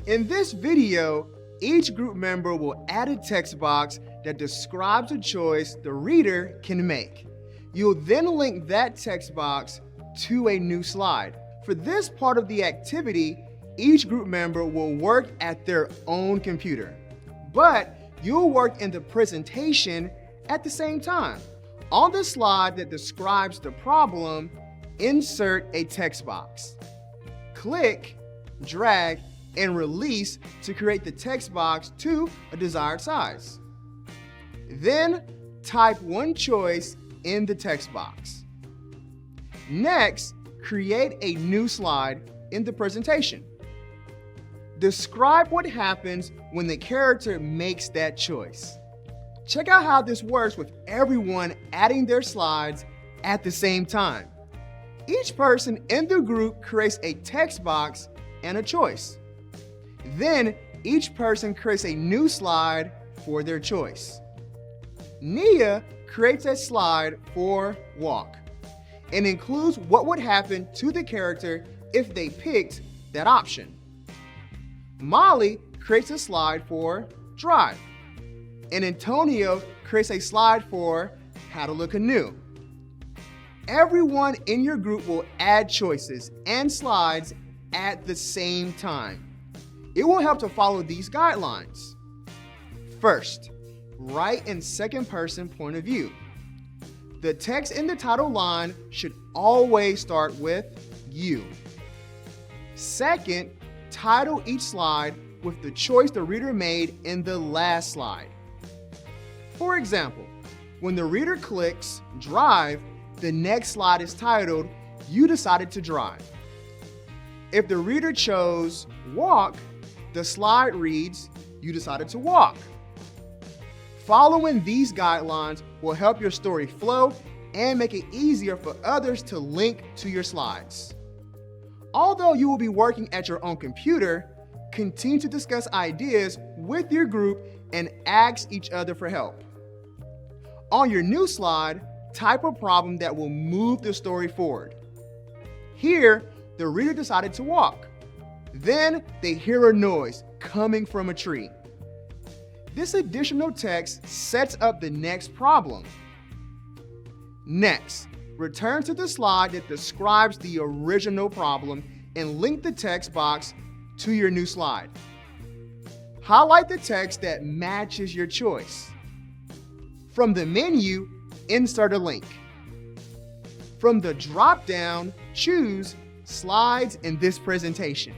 In this video, each group member will add a text box that describes a choice the reader can make. You'll then link that text box to a new slide. For this part of the activity, each group member will work at their own computer, but you'll work in the presentation at the same time. On the slide that describes the problem, insert a text box. Click, drag, and release to create the text box to a desired size. Then type one choice in the text box. Next, create a new slide in the presentation. Describe what happens when the character makes that choice. Check out how this works with everyone adding their slides at the same time. Each person in the group creates a text box and a choice. Then each person creates a new slide for their choice. Nia creates a slide for walk and includes what would happen to the character if they picked that option. Molly creates a slide for drive, and Antonio creates a slide for paddle a canoe. Everyone in your group will add choices and slides at the same time. It will help to follow these guidelines. First, write in second person point of view. The text in the title line should always start with you. Second, title each slide with the choice the reader made in the last slide. For example, when the reader clicks drive, the next slide is titled, You Decided to Drive. If the reader chose walk, the slide reads, You Decided to Walk. Following these guidelines will help your story flow and make it easier for others to link to your slides. Although you will be working at your own computer, continue to discuss ideas with your group and ask each other for help. On your new slide, type a problem that will move the story forward. Here, the reader decided to walk. Then they hear a noise coming from a tree. This additional text sets up the next problem. Next, return to the slide that describes the original problem and link the text box to your new slide. Highlight the text that matches your choice. From the menu, insert a link. From the drop-down, choose Slides in this presentation.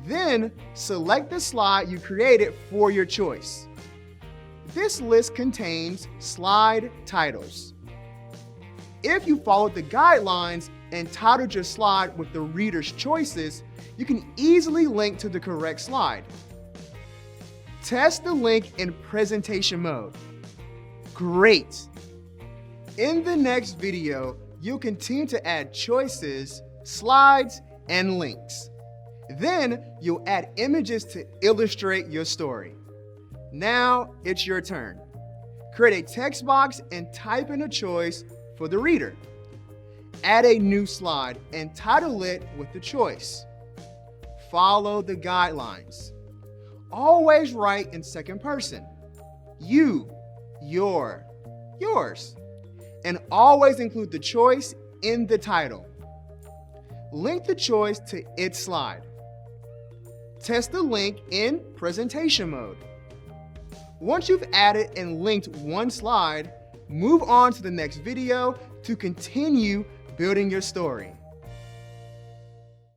Then, select the slide you created for your choice. This list contains slide titles. If you followed the guidelines and titled your slide with the reader's choices, you can easily link to the correct slide. Test the link in presentation mode. Great! In the next video, you'll continue to add choices, slides, and links. Then you'll add images to illustrate your story. Now it's your turn. Create a text box and type in a choice for the reader. Add a new slide and title it with the choice. Follow the guidelines. Always write in second person. You, your, yours. And always include the choice in the title. Link the choice to its slide. Test the link in presentation mode. Once you've added and linked one slide, move on to the next video to continue building your story.